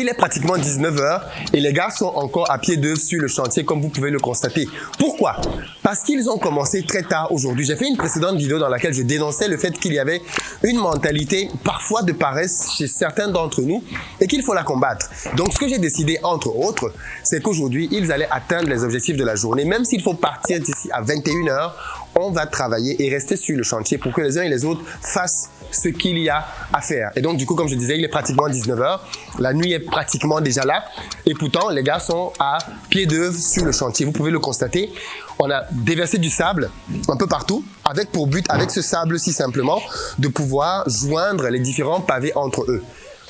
Il est pratiquement 19 h et les gars sont encore à pied d'œuvre sur le chantier comme vous pouvez le constater. Pourquoi? Parce qu'ils ont commencé très tard aujourd'hui. J'ai fait une précédente vidéo dans laquelle je dénonçais le fait qu'il y avait une mentalité parfois de paresse chez certains d'entre nous et qu'il faut la combattre. Donc ce que j'ai décidé entre autres, c'est qu'aujourd'hui ils allaient atteindre les objectifs de la journée. Même s'il faut partir d'ici à 21 h, on va travailler et rester sur le chantier pour que les uns et les autres fassent ce qu'il y a à faire. Et donc, du coup, comme je disais, il est pratiquement 19 h. La nuit est pratiquement déjà là. Et pourtant, les gars sont à pied d'œuvre sur le chantier. Vous pouvez le constater. On a déversé du sable un peu partout, avec pour but, avec ce sable-ci simplement, de pouvoir joindre les différents pavés entre eux.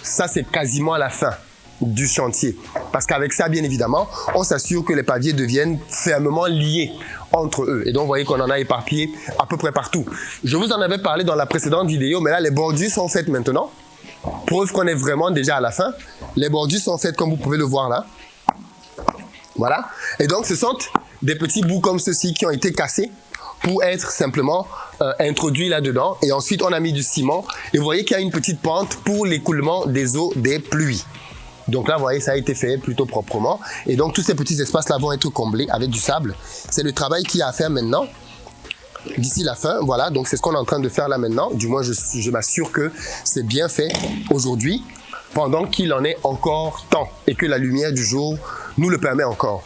Ça, c'est quasiment à la fin du chantier. Parce qu'avec ça, bien évidemment, on s'assure que les pavés deviennent fermement liés entre eux. Et donc, vous voyez qu'on en a éparpillé à peu près partout. Je vous en avais parlé dans la précédente vidéo, mais là, les bordures sont faites maintenant. Preuve qu'on est vraiment déjà à la fin. Les bordures sont faites comme vous pouvez le voir là. Voilà. Et donc, ce sont des petits bouts comme ceci qui ont été cassés pour être simplement introduits là-dedans. Et ensuite, on a mis du ciment. Et vous voyez qu'il y a une petite pente pour l'écoulement des eaux des pluies. Donc là, vous voyez, ça a été fait plutôt proprement. Et donc, tous ces petits espaces-là vont être comblés avec du sable. C'est le travail qu'il y a à faire maintenant. D'ici la fin, voilà. Donc, c'est ce qu'on est en train de faire là maintenant. Du moins, je m'assure que c'est bien fait aujourd'hui, pendant qu'il en est encore temps et que la lumière du jour nous le permet encore.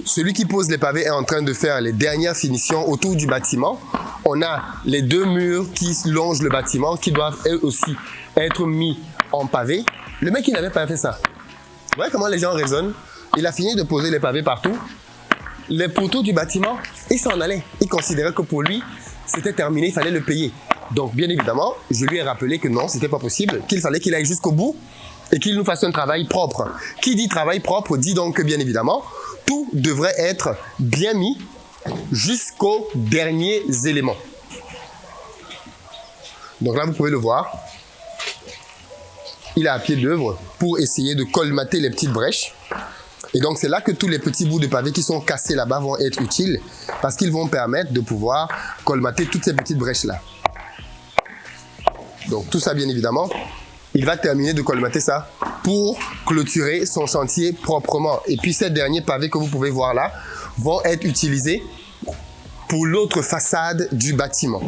Celui qui pose les pavés est en train de faire les dernières finitions autour du bâtiment. On a les deux murs qui longent le bâtiment, qui doivent eux aussi être mis en pavé. Le mec, il n'avait pas fait ça. Vous voyez comment les gens raisonnent? Il a fini de poser les pavés partout. Les poteaux du bâtiment, il s'en allait. Il considérait que pour lui, c'était terminé, il fallait le payer. Donc, bien évidemment, je lui ai rappelé que non, c'était pas possible, qu'il fallait qu'il aille jusqu'au bout et qu'il nous fasse un travail propre. Qui dit travail propre dit donc que, bien évidemment, tout devrait être bien mis jusqu'aux derniers éléments. Donc là, vous pouvez le voir. Il est à pied d'œuvre pour essayer de colmater les petites brèches. Et donc, c'est là que tous les petits bouts de pavé qui sont cassés là-bas vont être utiles parce qu'ils vont permettre de pouvoir colmater toutes ces petites brèches-là. Donc, tout ça, bien évidemment, il va terminer de colmater ça pour clôturer son chantier proprement. Et puis, ces derniers pavés que vous pouvez voir là vont être utilisés pour l'autre façade du bâtiment.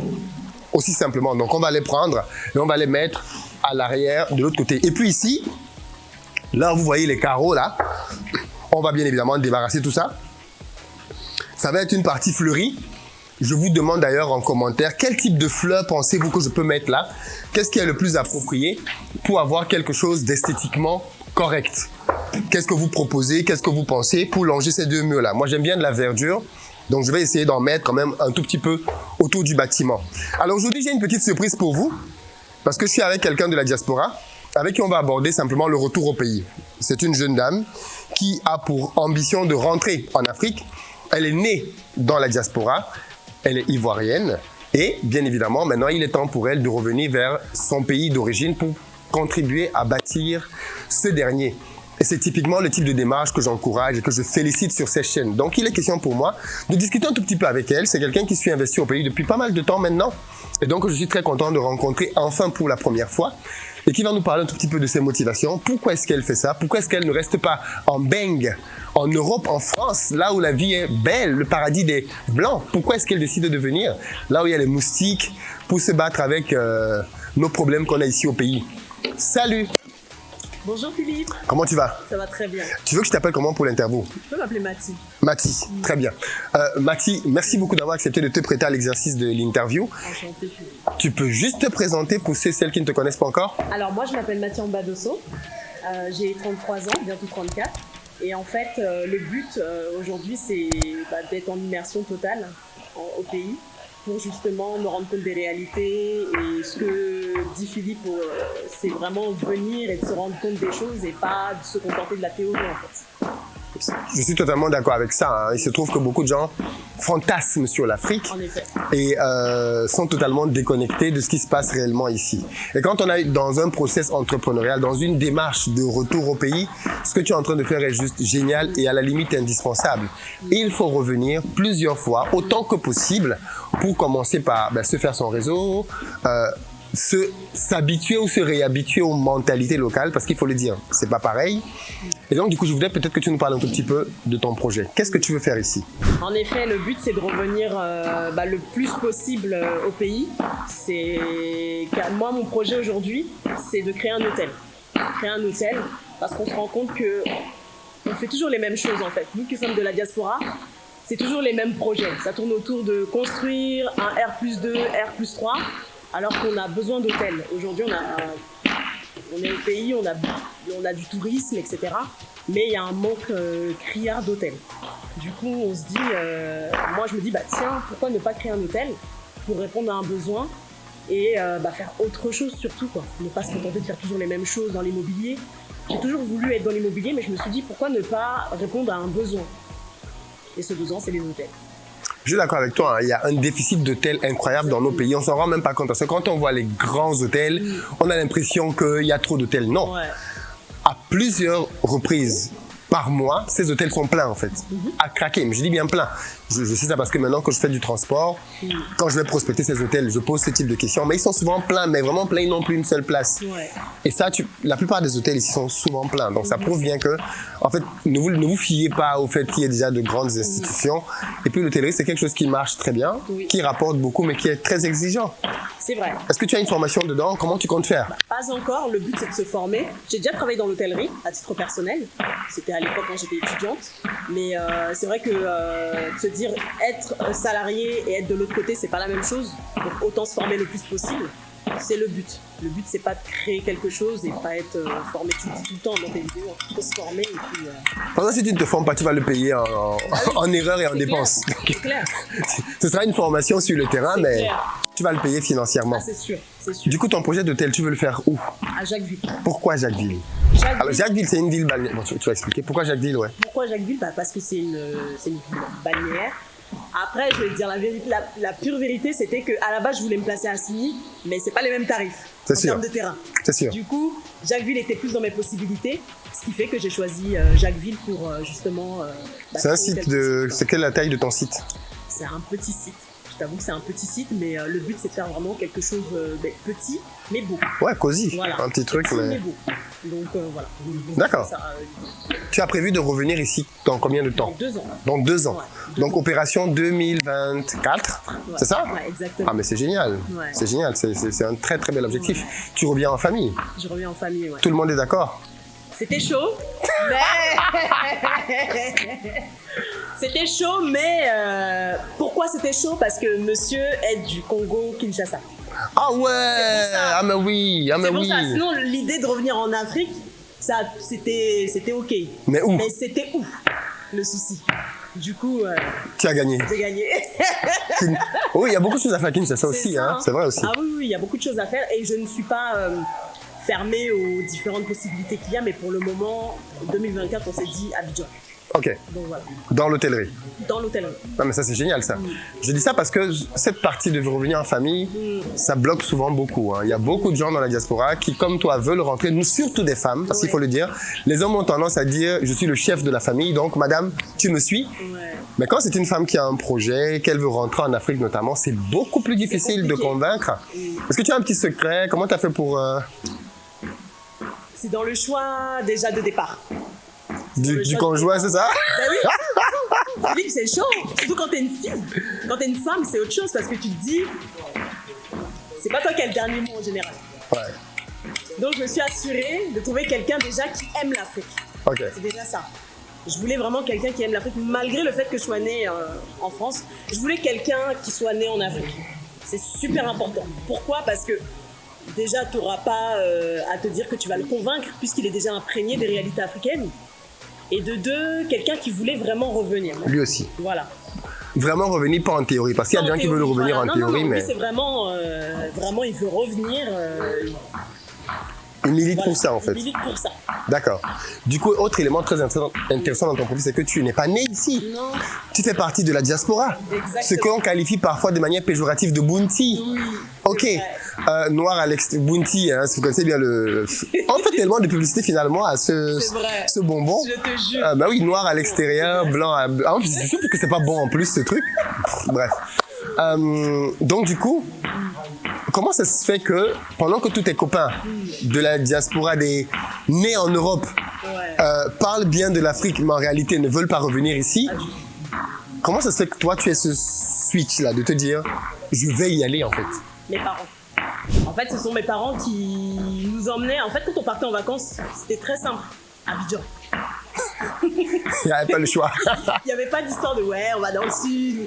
Aussi simplement. Donc, on va les prendre et on va les mettre à l'arrière de l'autre côté. Et puis ici, là, vous voyez les carreaux là. On va bien évidemment débarrasser tout ça. Ça va être une partie fleurie. Je vous demande d'ailleurs en commentaire quel type de fleurs pensez-vous que je peux mettre là? Qu'est-ce qui est le plus approprié pour avoir quelque chose d'esthétiquement correct? Qu'est-ce que vous proposez? Qu'est-ce que vous pensez pour longer ces deux murs là? Moi, j'aime bien de la verdure. Donc, je vais essayer d'en mettre quand même un tout petit peu autour du bâtiment. Alors, aujourd'hui, j'ai une petite surprise pour vous. Parce que je suis avec quelqu'un de la diaspora, avec qui on va aborder simplement le retour au pays. C'est une jeune dame qui a pour ambition de rentrer en Afrique. Elle est née dans la diaspora, elle est ivoirienne. Et bien évidemment, maintenant, il est temps pour elle de revenir vers son pays d'origine pour contribuer à bâtir ce dernier. Et c'est typiquement le type de démarche que j'encourage et que je félicite sur cette chaîne. Donc, il est question pour moi de discuter un tout petit peu avec elle. C'est quelqu'un qui suit investi au pays depuis pas mal de temps maintenant. Et donc, je suis très content de rencontrer enfin pour la première fois et qui va nous parler un tout petit peu de ses motivations. Pourquoi est-ce qu'elle fait ça? Pourquoi est-ce qu'elle ne reste pas en Beng, en Europe, en France, là où la vie est belle, le paradis des Blancs? Pourquoi est-ce qu'elle décide de venir là où il y a les moustiques pour se battre avec nos problèmes qu'on a ici au pays? Salut! Bonjour Philippe. Comment tu vas? Ça va très bien. Tu veux que je t'appelle comment pour l'interview? Tu peux m'appeler Mathie. Mathie, très bien. Mathie, merci beaucoup d'avoir accepté de te prêter à l'exercice de l'interview. Enchantée Philippe. Tu peux juste te présenter pour celles qui ne te connaissent pas encore? Alors moi je m'appelle Mathie Ambadosso. J'ai 33 ans, bientôt 34. Et en fait le but aujourd'hui c'est d'être en immersion totale au pays, pour justement me rendre compte des réalités. Et ce que dit Philippe, c'est vraiment venir et de se rendre compte des choses et pas de se contenter de la théorie en fait. Je suis totalement d'accord avec ça. Il se trouve que beaucoup de gens fantasment sur l'Afrique et sont totalement déconnectés de ce qui se passe réellement ici. Et quand on est dans un process entrepreneurial, dans une démarche de retour au pays, ce que tu es en train de faire est juste génial et à la limite indispensable. Et il faut revenir plusieurs fois, autant que possible, pour commencer par se faire son réseau, s'habituer ou se réhabituer aux mentalités locales, parce qu'il faut le dire, c'est pas pareil. Et donc, du coup, je voudrais peut-être que tu nous parles un tout petit peu de ton projet. Qu'est-ce que tu veux faire ici? En effet, le but, c'est de revenir le plus possible au pays. Car moi, mon projet aujourd'hui, c'est de créer un hôtel. Créer un hôtel, parce qu'on se rend compte que on fait toujours les mêmes choses, en fait. Nous qui sommes de la diaspora, c'est toujours les mêmes projets. Ça tourne autour de construire un R+2, R+3, alors qu'on a besoin d'hôtels. Aujourd'hui, on est au pays, on a du tourisme, etc. Mais il y a un manque criard d'hôtels. Du coup, on se dit, moi je me dis, tiens, pourquoi ne pas créer un hôtel pour répondre à un besoin et faire autre chose surtout, quoi. Ne pas se contenter de faire toujours les mêmes choses dans l'immobilier. J'ai toujours voulu être dans l'immobilier, mais je me suis dit, pourquoi ne pas répondre à un besoin? Et ce besoin, c'est les hôtels. Je suis d'accord avec toi, hein. Il y a un déficit d'hôtels incroyable dans nos pays. On s'en rend même pas compte. Parce que quand on voit les grands hôtels, on a l'impression qu'il y a trop d'hôtels. Non. Ouais. À plusieurs reprises par mois, ces hôtels sont pleins en fait. À craquer. Mais je dis bien plein. Je sais ça parce que maintenant, quand je fais du transport, quand je vais prospecter ces hôtels, je pose ce type de questions. Mais ils sont souvent pleins, mais vraiment pleins, ils n'ont plus une seule place. Ouais. Et ça, la plupart des hôtels ici sont souvent pleins. Donc ça prouve bien que, en fait, ne vous fiez pas au fait qu'il y ait déjà de grandes institutions. Et puis l'hôtellerie, c'est quelque chose qui marche très bien, qui rapporte beaucoup, mais qui est très exigeant. C'est vrai. Est-ce que tu as une formation dedans? Comment tu comptes faire? Pas encore. Le but, c'est de se former. J'ai déjà travaillé dans l'hôtellerie, à titre personnel. C'était à l'époque quand j'étais étudiante. Mais c'est vrai que se dire être salarié et être de l'autre côté, c'est pas la même chose. Donc autant se former le plus possible. C'est le but. Le but, c'est pas de créer quelque chose et pas être formé tout le temps dans tes vidéos. Il faut se former et puis... Pendant si tu ne te formes pas, tu vas le payer en erreurs et en dépenses. C'est clair. Ce sera une formation sur le terrain, mais clair. Tu vas le payer financièrement. Ah, c'est sûr, c'est sûr. Du coup, ton projet d'hôtel, tu veux le faire où? À Jacquesville. Pourquoi Jacquesville? Alors, Jacquesville, c'est une ville balnéaire. Bon, tu vas expliquer. Pourquoi Jacquesville, ouais? Pourquoi Jacquesville? Parce que c'est une ville balnéaire. Après, je vais te dire la vérité, la pure vérité, c'était qu'à la base, je voulais me placer à Signy, mais c'est pas les mêmes tarifs en termes de terrain. C'est sûr. Du coup, Jacquesville était plus dans mes possibilités, ce qui fait que j'ai choisi Jacquesville pour justement... c'est un site de... C'est quelle la taille de ton site? C'est un petit site. Je t'avoue que c'est un petit site, mais le but, c'est de faire vraiment quelque chose de petit, mais beau. Ouais, cosy. Voilà. Un petit truc, mais beau. Donc, voilà. D'accord. Tu as prévu de revenir ici dans combien de temps? Dans 2 ans. Dans 2 ans. Ouais, Donc, opération 2024, c'est ça? Ouais, exactement. Ah, mais c'est génial. Ouais. C'est génial. C'est un très, très bel objectif. Ouais. Tu reviens en famille? Je reviens en famille, ouais. Tout le monde est d'accord? C'était chaud, mais... C'était chaud, mais pourquoi c'était chaud? Parce que monsieur est du Congo-Kinshasa. Ah ouais! Ah mais oui! Ah mais oui! Ça. Sinon, l'idée de revenir en Afrique, c'était ok. Mais où? Mais c'était où le souci? Du coup... tu as gagné. J'ai gagné. Oui, il y a beaucoup de choses à faire à Kinshasa aussi, ça, hein? C'est vrai aussi. Ah oui, il y a beaucoup de choses à faire et je ne suis pas... fermé aux différentes possibilités qu'il y a, mais pour le moment, en 2024, on s'est dit Abidjan. Ok. Donc voilà. Dans l'hôtellerie. Dans l'hôtellerie. Non mais ça c'est génial ça. Je dis ça parce que cette partie de revenir en famille, ça bloque souvent beaucoup. Hein. Il y a beaucoup de gens dans la diaspora qui, comme toi, veulent rentrer, nous surtout des femmes, parce qu'il faut le dire. Les hommes ont tendance à dire, je suis le chef de la famille, donc madame, tu me suis. Mais quand c'est une femme qui a un projet, qu'elle veut rentrer en Afrique notamment, c'est beaucoup plus difficile de convaincre. Est-ce que tu as un petit secret? Comment tu as fait pour... C'est dans le choix déjà de départ. Du conjoint, c'est ça? Ben oui. Philippe, c'est chaud. Surtout quand t'es une fille. Quand t'es une femme, c'est autre chose parce que tu te dis, c'est pas toi qui as le dernier mot en général. Ouais. Donc je me suis assurée de trouver quelqu'un déjà qui aime l'Afrique. Ok. C'est déjà ça. Je voulais vraiment quelqu'un qui aime l'Afrique, malgré le fait que je sois née en France. Je voulais quelqu'un qui soit né en Afrique. C'est super important. Pourquoi? Parce que déjà, tu n'auras pas à te dire que tu vas le convaincre puisqu'il est déjà imprégné des réalités africaines. Et de deux, quelqu'un qui voulait vraiment revenir. Lui aussi. Voilà. Vraiment revenir, pas en théorie. Parce qu'il y a des gens qui veulent revenir en théorie, mais... Lui, c'est vraiment, vraiment, il veut revenir... Il milite pour ça, en fait. Il milite pour ça. D'accord. Du coup, autre élément très intéressant dans ton profil, c'est que tu n'es pas né ici. Non. Tu fais partie de la diaspora. Exactement. Ce qu'on qualifie parfois de manière péjorative de Bounty. Oui. Ok. Noir à l'extérieur. Bounty, hein, si vous connaissez bien le... On fait tellement de publicité finalement à ce bonbon. Je te jure. Bah oui, noir à l'extérieur, blanc à... Ah, je suis sûr que c'est pas bon en plus, ce truc. Bref. Donc du coup... comment ça se fait que pendant que tous tes copains de la diaspora nés en Europe parlent bien de l'Afrique, mais en réalité ne veulent pas revenir ici, comment ça se fait que toi tu aies ce switch là de te dire je vais y aller en fait? Mes parents. En fait, ce sont mes parents qui nous emmenaient. En fait, quand on partait en vacances, c'était très simple. Abidjan. Il n'y avait pas le choix. Il n'y avait pas d'histoire de ouais, on va dans le sud.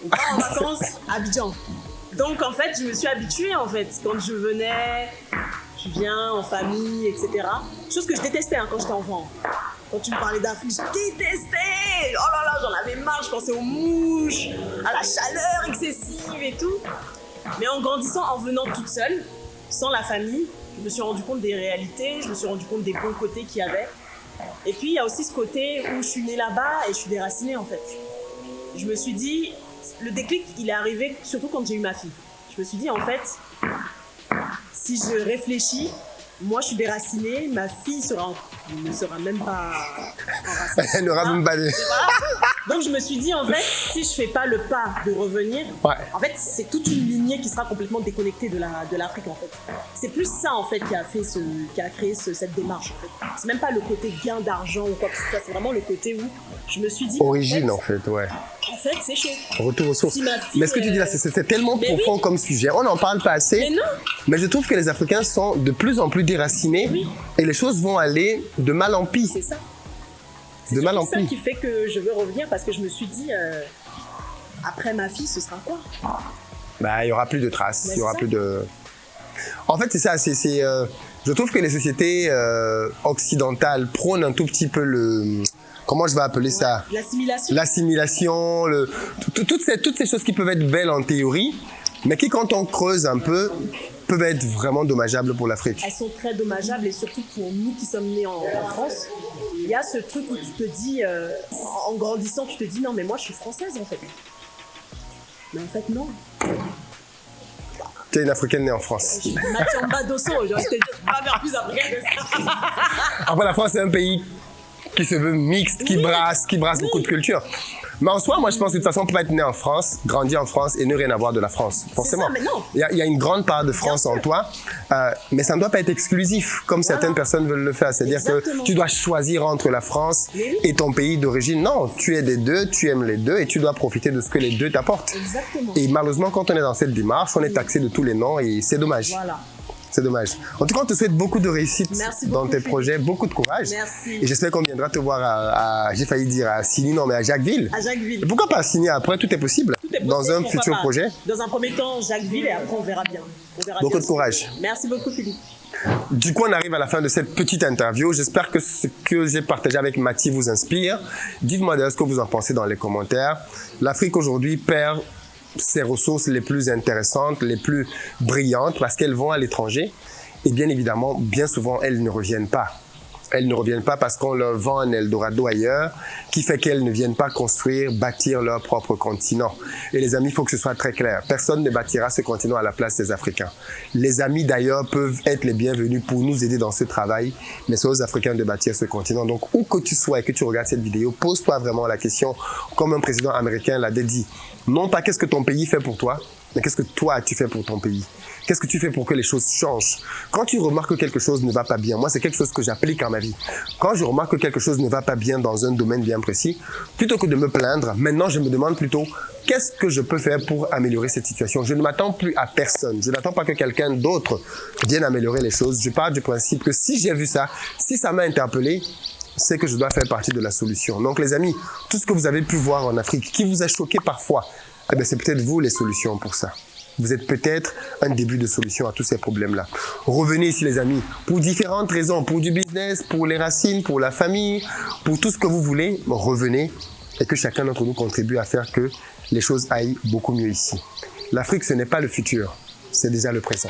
On part en vacances, Abidjan. Donc en fait, je me suis habituée en fait. Quand je venais, je viens en famille, etc. Chose que je détestais quand j'étais enfant. Quand tu me parlais d'Afrique, je détestais. Oh là là, j'en avais marre. Je pensais aux mouches, à la chaleur excessive et tout. Mais en grandissant, en venant toute seule, sans la famille, je me suis rendu compte des réalités, je me suis rendu compte des bons côtés qu'il y avait. Et puis il y a aussi ce côté où je suis née là-bas et je suis déracinée en fait. Je me suis dit, le déclic il est arrivé surtout quand j'ai eu ma fille. Je me suis dit en fait, si je réfléchis, moi je suis déracinée, ma fille ne sera même pas enracinée. Elle n'aura même pas de... Donc je me suis dit en fait, si je fais pas le pas de revenir, en fait c'est toute une lignée qui sera complètement déconnectée de l'Afrique en fait. C'est plus ça en fait qui a créé cette démarche en fait. C'est même pas le côté gain d'argent ou quoi que ce soit, c'est vraiment le côté où je me suis dit origine en fait, En fait c'est chaud. Retour aux sources. Si ma fille, mais ce que tu dis là, c'est tellement profond comme sujet. On n'en parle pas assez. Mais non. Mais je trouve que les Africains sont de plus en plus déracinés et les choses vont aller de mal en pis. C'est ça. De mal en C'est ça pis. qui fait que je veux revenir parce que je me suis dit, après ma fille, ce sera quoi? Bah, il y aura plus de traces. Mais Il y aura ça. plus de. En fait, c'est ça. Je trouve que les sociétés occidentales prônent un tout petit peu le. Comment je vais appeler ça? L'assimilation. L'assimilation, toutes ces choses qui peuvent être belles en théorie, mais qui, quand on creuse un peu, peuvent être vraiment dommageables pour l'Afrique. Elles sont très dommageables et surtout pour nous qui sommes nés en France, il y a ce truc où tu te dis, en grandissant, tu te dis non mais moi je suis française en fait. Mais en fait non. Tu es une Africaine née en France. Je suis Mathilde Dosso, j'ai envie de te dire, je peux pas faire plus africaine que ça. Après, la France, c'est un pays qui se veut mixte, qui brasse beaucoup de cultures. Mais en soi, moi, je pense que de toute façon, on peut pas être né en France, grandir en France et ne rien avoir de la France. Forcément. Ça, mais non. Il y a une grande part de France en toi, mais ça ne doit pas être exclusif, comme certaines personnes veulent le faire. C'est-à-dire que tu dois choisir entre la France et ton pays d'origine. Non, tu es des deux, tu aimes les deux et tu dois profiter de ce que les deux t'apportent. Exactement. Et malheureusement, quand on est dans cette démarche, on est taxé de tous les noms et c'est dommage. Voilà. C'est dommage. En tout cas, on te souhaite beaucoup de réussite dans tes Philippe. projets, beaucoup de courage. Merci. Et j'espère qu'on viendra te voir j'ai failli dire à Signy, non, mais à Jacquesville. À Jacquesville. Et pourquoi pas à Signy après? Tout est possible. Tout est possible, dans un pourquoi futur pas. projet. Dans un premier temps, Jacquesville et après on verra bien. Beaucoup de courage. Merci beaucoup Philippe. Du coup, on arrive à la fin de cette petite interview. J'espère que ce que j'ai partagé avec Mathie vous inspire. Dites-moi d'ailleurs ce que vous en pensez dans les commentaires. L'Afrique aujourd'hui perd ses ressources les plus intéressantes, les plus brillantes parce qu'elles vont à l'étranger. Et bien évidemment, bien souvent, elles ne reviennent pas. Elles ne reviennent pas parce qu'on leur vend un Eldorado ailleurs, qui fait qu'elles ne viennent pas construire, bâtir leur propre continent. Et les amis, il faut que ce soit très clair. Personne ne bâtira ce continent à la place des Africains. Les amis d'ailleurs peuvent être les bienvenus pour nous aider dans ce travail, mais c'est aux Africains de bâtir ce continent. Donc, où que tu sois et que tu regardes cette vidéo, pose-toi vraiment la question, comme un président américain l'a dit. Non pas qu'est-ce que ton pays fait pour toi, mais qu'est-ce que toi tu fais pour ton pays? Qu'est-ce que tu fais pour que les choses changent? Quand tu remarques que quelque chose ne va pas bien, moi c'est quelque chose que j'applique en ma vie. Quand je remarque que quelque chose ne va pas bien dans un domaine bien précis, plutôt que de me plaindre, maintenant je me demande plutôt qu'est-ce que je peux faire pour améliorer cette situation? Je ne m'attends plus à personne. Je n'attends pas que quelqu'un d'autre vienne améliorer les choses. Je pars du principe que si j'ai vu ça, si ça m'a interpellé, c'est que je dois faire partie de la solution. Donc les amis, tout ce que vous avez pu voir en Afrique, qui vous a choqué parfois, eh bien, c'est peut-être vous les solutions pour ça. Vous êtes peut-être un début de solution à tous ces problèmes-là. Revenez ici les amis, pour différentes raisons, pour du business, pour les racines, pour la famille, pour tout ce que vous voulez, revenez et que chacun d'entre nous contribue à faire que les choses aillent beaucoup mieux ici. L'Afrique, ce n'est pas le futur, c'est déjà le présent.